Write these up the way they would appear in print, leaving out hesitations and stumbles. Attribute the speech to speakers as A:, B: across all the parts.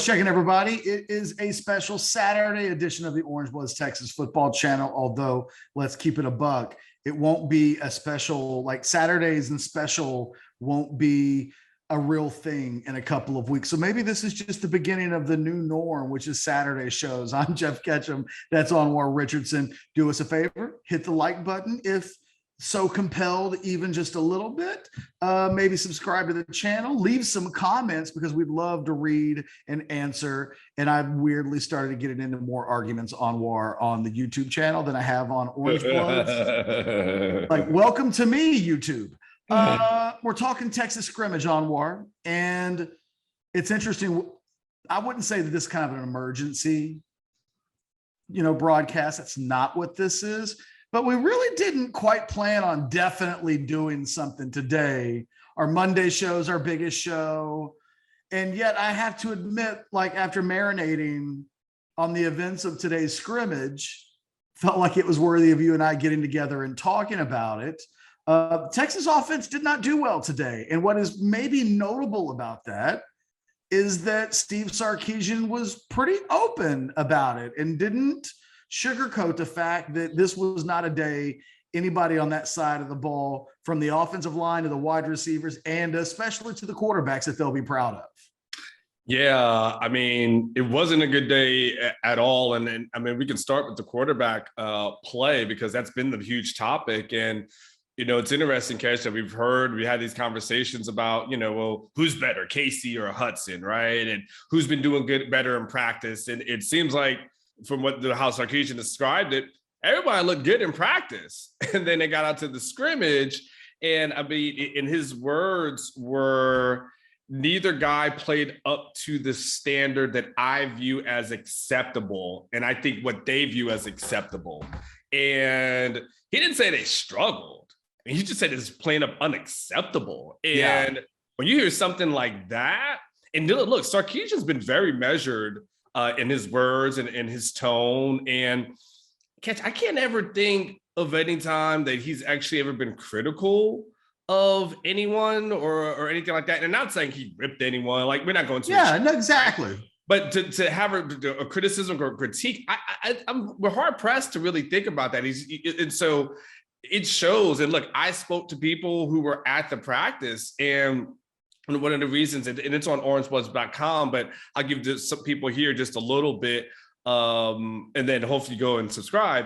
A: What's checking, everybody? It is a special Saturday edition of the Orange Bloods Texas Football Channel. Although, let's keep it a buck, it won't be a special, like Saturdays and special won't be a real thing in a couple of weeks. So maybe this is just the beginning of the new norm, which is Saturday shows. I'm Geoff Ketchum. That's Anwar Richardson. Do us a favor, hit the like button if so compelled, even just a little bit. Maybe subscribe to the channel, leave some comments because we'd love to read and answer. And I've weirdly started getting into more arguments on war on the YouTube channel than I have on Orange Bloods. Like, welcome to me, YouTube. We're talking Texas Scrimmage on war, and it's interesting. I wouldn't say that this is kind of an emergency, broadcast. That's not what this is. But we really didn't quite plan on definitely doing something today. Our Monday show's our biggest show. And yet I have to admit, like, after marinating on the events of today's scrimmage, felt like it was worthy of you and I getting together and talking about it. Texas offense did not do well today. And what is maybe notable about that is that Steve Sarkisian was pretty open about it and didn't sugarcoat the fact that this was not a day anybody on that side of the ball, from the offensive line to the wide receivers and especially to the quarterbacks, that they'll be proud of.
B: Yeah, I mean, it wasn't a good day at all. And we can start with the quarterback play, because that's been the huge topic. And, it's interesting, Kesh, that we had these conversations about, well, who's better, Casey or Hudson, right? And who's been doing better in practice. And it seems like, from how Sarkeesian described it, everybody looked good in practice. And then they got out to the scrimmage. And in his words were, neither guy played up to the standard that I view as acceptable. And I think what they view as acceptable. And he didn't say they struggled. He just said it's playing up unacceptable. And when you hear something like that, and look, Sarkeesian's been very measured in his words and in his tone. And I can't ever think of any time that he's actually ever been critical of anyone or anything like that. And I'm not saying he ripped anyone. Like, we're not going to.
A: Yeah, no, exactly.
B: But to have a criticism or critique, we're hard pressed to really think about that. And so it shows. And look, I spoke to people who were at the practice, and one of the reasons, and it's on orangebloods.com, but I'll give some people here just a little bit, and then hopefully go and subscribe.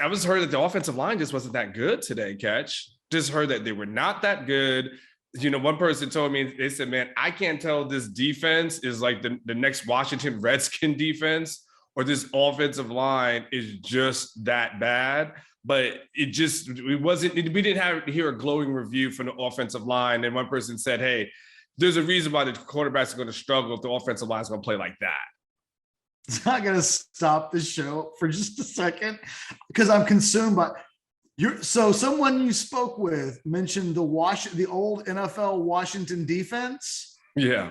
B: I was heard that the offensive line just wasn't that good today, Catch. Just heard that they were not that good. One person told me, they said, man, I can't tell this defense is like the next Washington Redskin defense, or this offensive line is just that bad. But we didn't hear a glowing review from the offensive line. And one person said, hey, there's a reason why the quarterbacks are going to struggle if the offensive line is going to play like that.
A: It's not going to stop the show for just a second, because I'm consumed by so someone you spoke with mentioned the old NFL Washington defense.
B: Yeah.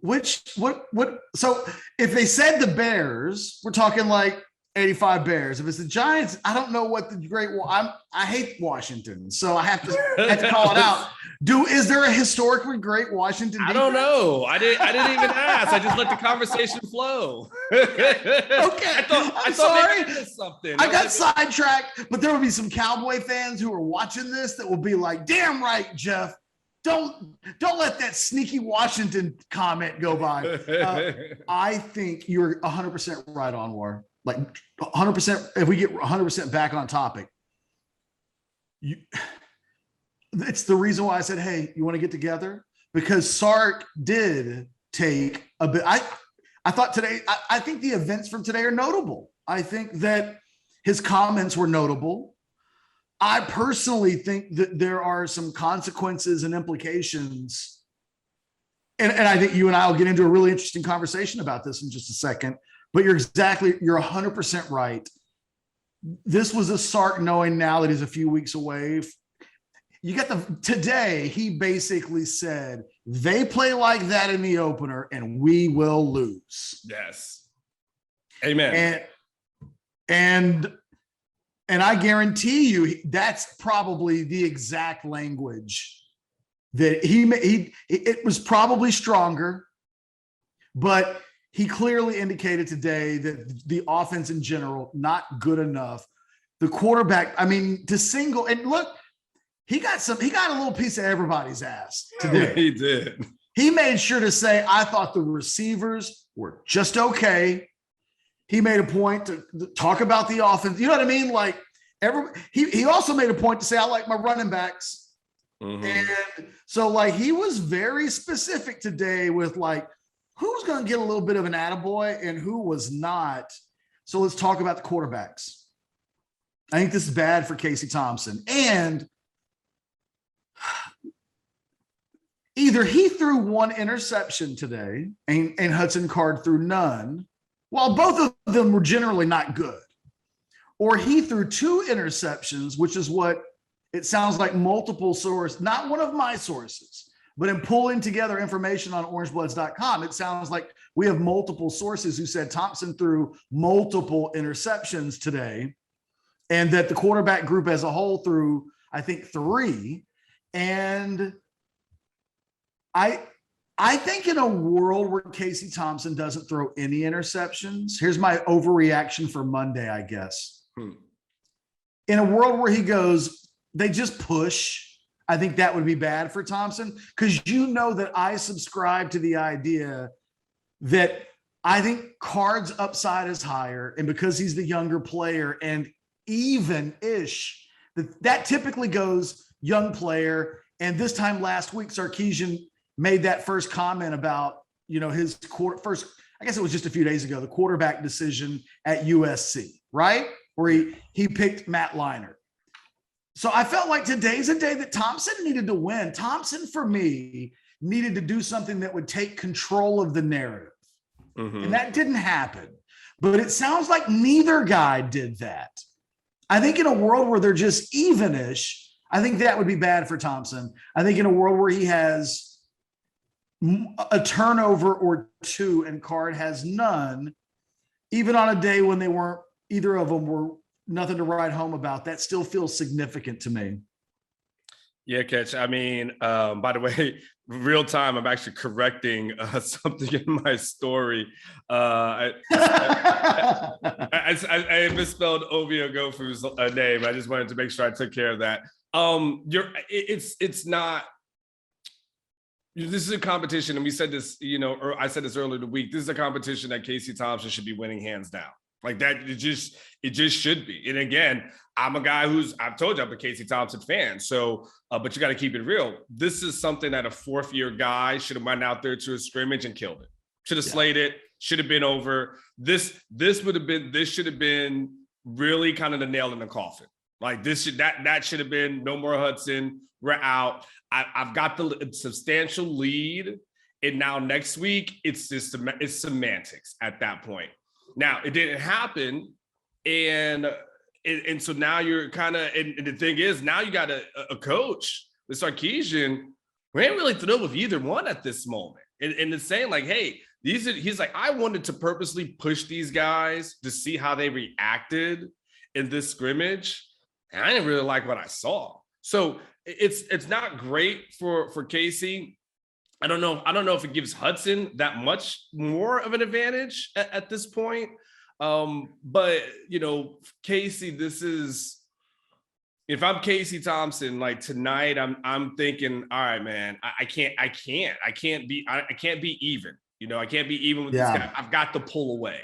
A: So if they said the Bears, we're talking like 85 Bears. If it's the Giants, I don't know what I hate Washington, so I have to call it out. Is there a historically great Washington defense?
B: I don't know. I didn't even ask. I just let the conversation flow.
A: Okay.
B: I thought
A: sorry.
B: Maybe something.
A: I got sidetracked, but there will be some Cowboy fans who are watching this that will be like, damn right, Geoff. Don't let that sneaky Washington comment go by. I think you're 100% right on, War. Like 100%, if we get 100% back on topic, it's the reason why I said, hey, you want to get together? Because Sark did take a bit. I thought today, I think the events from today are notable. I think that his comments were notable. I personally think that there are some consequences and implications. And I think you and I will get into a really interesting conversation about this in just a second. But you're 100% right. This was a Sark knowing now that he's a few weeks away. Today, he basically said, they play like that in the opener and we will lose.
B: Yes. Amen.
A: And I guarantee you that's probably the exact language that it was probably stronger, But he clearly indicated today that the offense in general, not good enough. The quarterback, I mean, to single, and look, he got a little piece of everybody's ass today.
B: He did.
A: He made sure to say, I thought the receivers were just okay. He made a point to talk about the offense. You know what I mean? Like, he also made a point to say, I like my running backs. Mm-hmm. And so, like, he was very specific today with, like, who's going to get a little bit of an attaboy and who was not. So let's talk about the quarterbacks. I think this is bad for Casey Thompson. And either he threw one interception today and Hudson Card threw none, while both of them were generally not good, or he threw two interceptions, which is what it sounds like multiple sources, not one of my sources, but in pulling together information on orangebloods.com, it sounds like we have multiple sources who said Thompson threw multiple interceptions today, and that the quarterback group as a whole threw, I think, three. And I think in a world where Casey Thompson doesn't throw any interceptions, here's my overreaction for Monday, I guess. In a world where he goes, they just push, I think that would be bad for Thompson, because you know that I subscribe to the idea that I think Card's upside is higher, and because he's the younger player and even-ish, that typically goes young player. And this time last week, Sarkeesian made that first comment about, his first, I guess it was just a few days ago, the quarterback decision at USC, right? Where he picked Matt Leinart. So I felt like today's a day that Thompson needed to win. Thompson, for me, needed to do something that would take control of the narrative. Mm-hmm. And that didn't happen. But it sounds like neither guy did that. I think in a world where they're just even-ish, I think that would be bad for Thompson. I think in a world where he has a turnover or two and Card has none, even on a day when either of them were nothing to write home about, that still feels significant to me.
B: Yeah, Ketch. I mean, by the way, real time, I'm actually correcting something in my story. I misspelled Ovio Gofu's name. I just wanted to make sure I took care of that. It's not. This is a competition, and we said this, or I said this earlier in the week. This is a competition that Casey Thompson should be winning hands down. Like that, it just should be. And again, I'm a guy I've told you I'm a Casey Thompson fan. So, but you got to keep it real. This is something that a fourth-year guy should have went out there to a scrimmage and killed it. Should have slayed it. Should have been over. This should have been really kind of the nail in the coffin. Like that should have been no more Hudson. We're out. I've got the substantial lead, and now next week it's semantics at that point. Now it didn't happen, and so now you're kind of, and the thing is, now you got a coach with Sarkeesian. We ain't really thrilled with either one at this moment, and it's saying like, hey, he's like, I wanted to purposely push these guys to see how they reacted in this scrimmage, and I didn't really like what I saw. So it's not great for Casey. I don't know if it gives Hudson that much more of an advantage at this point. But Casey, if I'm Casey Thompson, like tonight, I'm thinking, all right, man, I can't be even. I can't be even with this guy. I've got to pull away,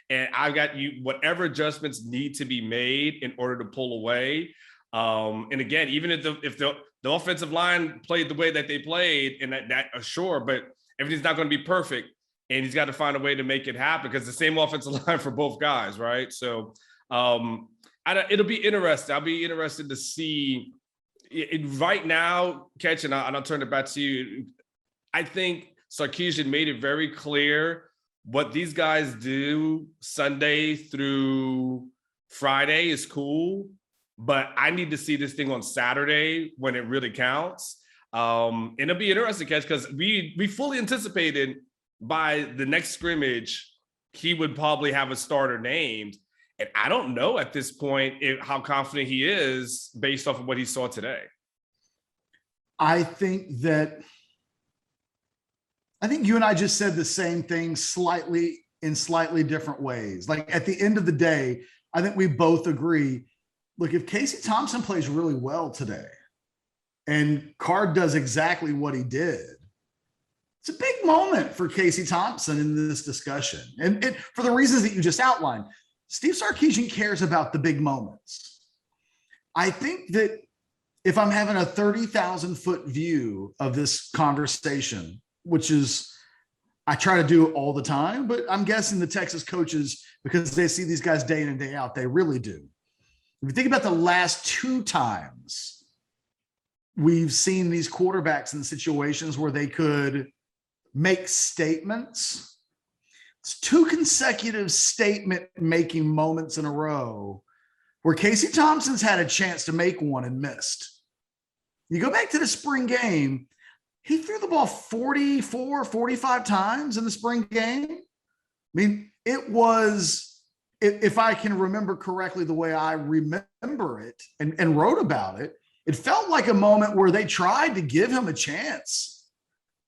B: and I've got whatever adjustments need to be made in order to pull away. And again, even if the offensive line played the way that they played, and that sure, but everything's not going to be perfect, and he's got to find a way to make it happen because the same offensive line for both guys, right? So it'll be interesting. I'll be interested to see right now, Ketchum, and I'll turn it back to you. I think Sarkeesian made it very clear what these guys do Sunday through Friday is cool. But I need to see this thing on Saturday when it really counts. And it'll be interesting, Catch, because we fully anticipated by the next scrimmage, he would probably have a starter named. And I don't know at this point how confident he is based off of what he saw today.
A: I think that I think you and I just said the same thing slightly in slightly different ways. Like at the end of the day, I think we both agree. Look, if Casey Thompson plays really well today and Card does exactly what he did, it's a big moment for Casey Thompson in this discussion. And for the reasons that you just outlined, Steve Sarkisian cares about the big moments. I think that if I'm having a 30,000 foot view of this conversation, which is I try to do all the time, but I'm guessing the Texas coaches, because they see these guys day in and day out, they really do. If you think about the last two times we've seen these quarterbacks in situations where they could make statements, it's two consecutive statement making moments in a row where Casey Thompson's had a chance to make one and missed. You go back to the spring game, he threw the ball 44, 45 times in the spring game. I mean, it was, if I can remember correctly, the way I remember it and wrote about it, it felt like a moment where they tried to give him a chance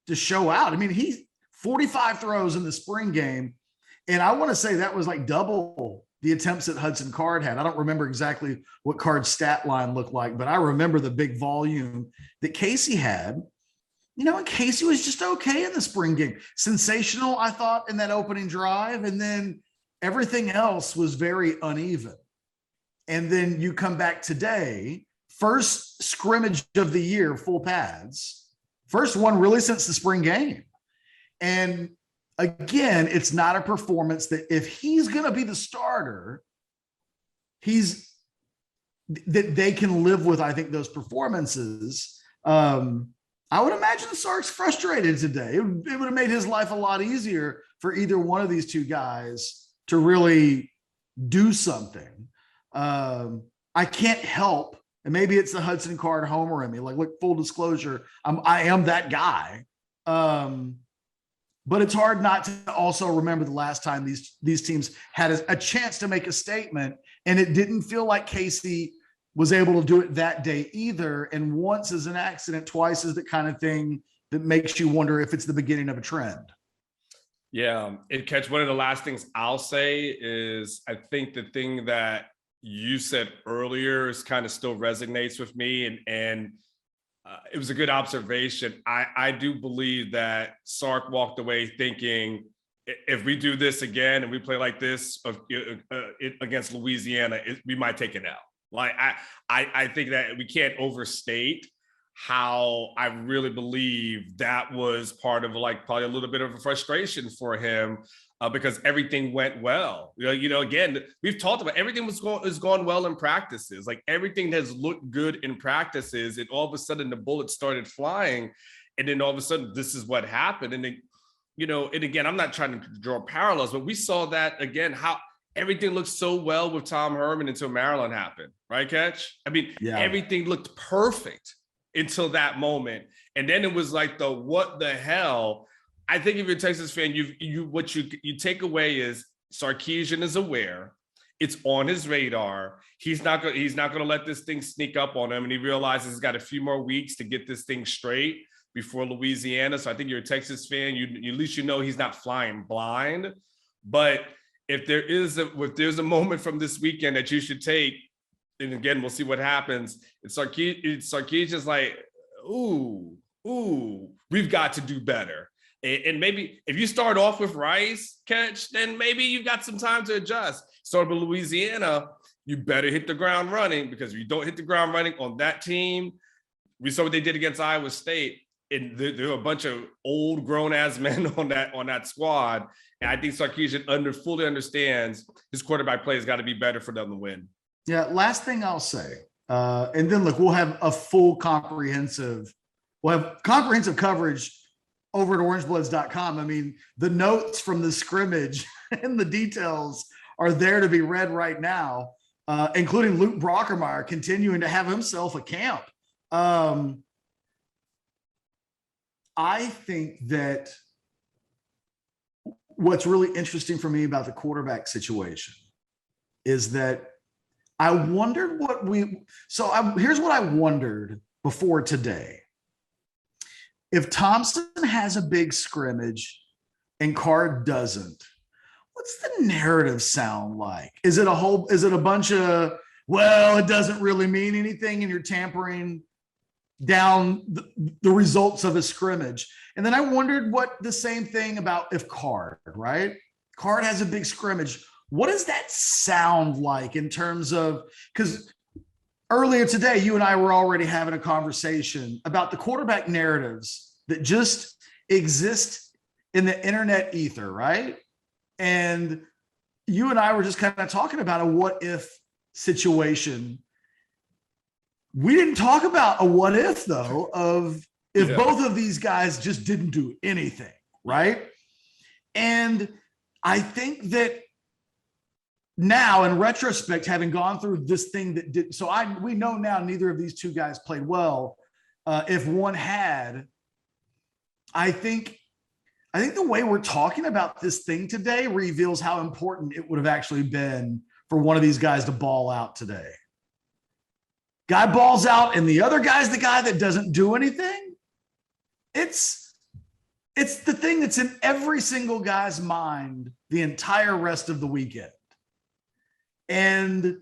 A: to show out. I mean, he 45 throws in the spring game. And I want to say that was like double the attempts that Hudson Card had. I don't remember exactly what Card's stat line looked like, but I remember the big volume that Casey had. You know, and Casey was just okay in the spring game. Sensational, I thought, in that opening drive. And then everything else was very uneven. And then you come back today, first scrimmage of the year, full pads, first one really since the spring game. And again, it's not a performance that if he's going to be the starter, that they can live with, I think, those performances. I would imagine Sark's frustrated today. It would have made his life a lot easier for either one of these two guys to really do something. I can't help, and maybe it's the Hudson Card homer in me. Like, look, full disclosure, I am that guy. But it's hard not to also remember the last time these teams had a chance to make a statement, and it didn't feel like Casey was able to do it that day either. And once is an accident, twice is the kind of thing that makes you wonder if it's the beginning of a trend.
B: Yeah, Catch, one of the last things I'll say is I think the thing that you said earlier is kind of still resonates with me, and it was a good observation. I do believe that Sark walked away thinking, if we do this again and we play like this against Louisiana, we might take it out. Like, I think that we can't overstate how I really believe that was part of, like, probably a little bit of a frustration for him because everything went well. You know, again, we've talked about everything has gone well in practices. Like, everything has looked good in practices, and all of a sudden the bullets started flying, and then all of a sudden this is what happened. And then, you know, and again, I'm not trying to draw parallels, but we saw that again, how everything looked so well with Tom Herman until Maryland happened, right, Catch? I mean, Everything looked perfect until that moment. And then it was like what the hell? I think if you're a Texas fan, what you take away is Sarkeesian is aware. It's on his radar. He's not going to let this thing sneak up on him. And he realizes he's got a few more weeks to get this thing straight before Louisiana. So I think you're a Texas fan. At least you know he's not flying blind. But if there's a moment from this weekend that you should take, and again, we'll see what happens. Sarkeesian's like, ooh, we've got to do better. And maybe if you start off with Rice, Catch, then maybe you've got some time to adjust. Start with Louisiana, you better hit the ground running, because if you don't hit the ground running on that team, we saw what they did against Iowa State. And there are a bunch of old grown-ass men on that squad. And I think Sarkeesian fully understands his quarterback play has got to be better for them to win.
A: Yeah, last thing I'll say, and then look, we'll have comprehensive coverage over at orangebloods.com. I mean, the notes from the scrimmage and the details are there to be read right now, including Luke Brockermeyer continuing to have himself a camp. I think that what's really interesting for me about the quarterback situation is that I wondered here's what I wondered before today. if Thompson has a big scrimmage and Card doesn't, what's the narrative sound like? Is it a bunch of, well, it doesn't really mean anything and you're tampering down the results of a scrimmage? And then I wondered what the same thing about if Card, right? Card has a big scrimmage. What does that sound like in terms of, because earlier today, you and I were already having a conversation about the quarterback narratives that just exist in the internet ether, right? And you and I were just kind of talking about a what if situation. We didn't talk about a what if, though, of if both of these guys just didn't do anything, right? And I think that now, in retrospect, having gone through this thing that did, we know now neither of these two guys played well. If one had, I think the way we're talking about this thing today reveals how important it would have actually been for one of these guys to ball out today. Guy balls out, and the other guy's the guy that doesn't do anything. It's the thing that's in every single guy's mind the entire rest of the weekend. And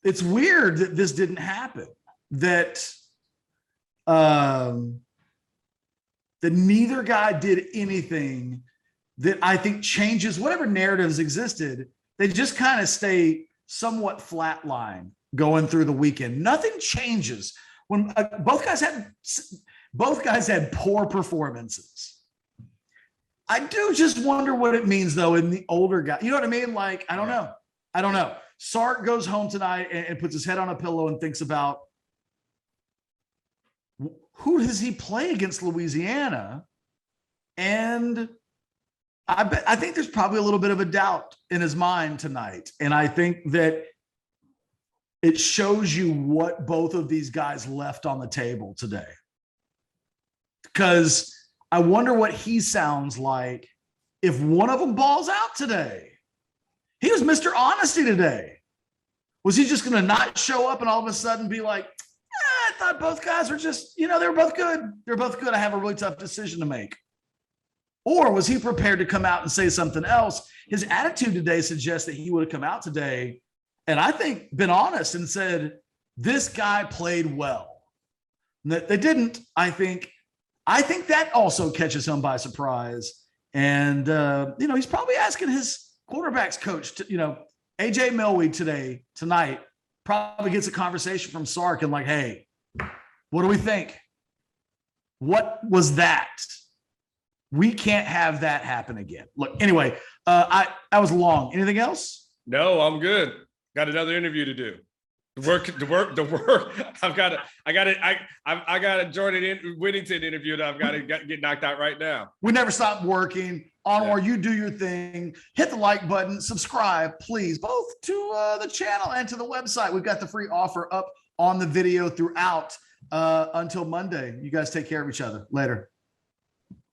A: it's weird that this didn't happen, that neither guy did anything that I think changes whatever narratives existed. They just kind of stay somewhat flatline going through the weekend. Nothing changes when both guys had poor performances. I do just wonder what it means, though, in the older guy. You know what I mean? Like, I don't know. Sark goes home tonight and puts his head on a pillow and thinks about, who does he play against Louisiana? And I think there's probably a little bit of a doubt in his mind tonight. And I think that it shows you what both of these guys left on the table today. Because I wonder what he sounds like if one of them balls out today. He was Mr. Honesty today. Was he just going to not show up and all of a sudden be like, I thought both guys were just, they were both good. They're both good. I have a really tough decision to make. Or was he prepared to come out and say something else? His attitude today suggests that he would have come out today and I think been honest and said, this guy played well. They didn't. I think that also catches him by surprise. And, he's probably asking his quarterback's coach, AJ Milwee tonight, probably gets a conversation from Sark and like, hey, what do we think? What was that? We can't have that happen again. Look, anyway, I was long. Anything else?
B: No, I'm good. Got another interview to do. The work. I got a Jordan Whittington interview that I've got to get knocked out right now.
A: We never stop working. Anwar, you do your thing. Hit the like button. Subscribe, please, both to the channel and to the website. We've got the free offer up on the video throughout until Monday. You guys take care of each other. Later.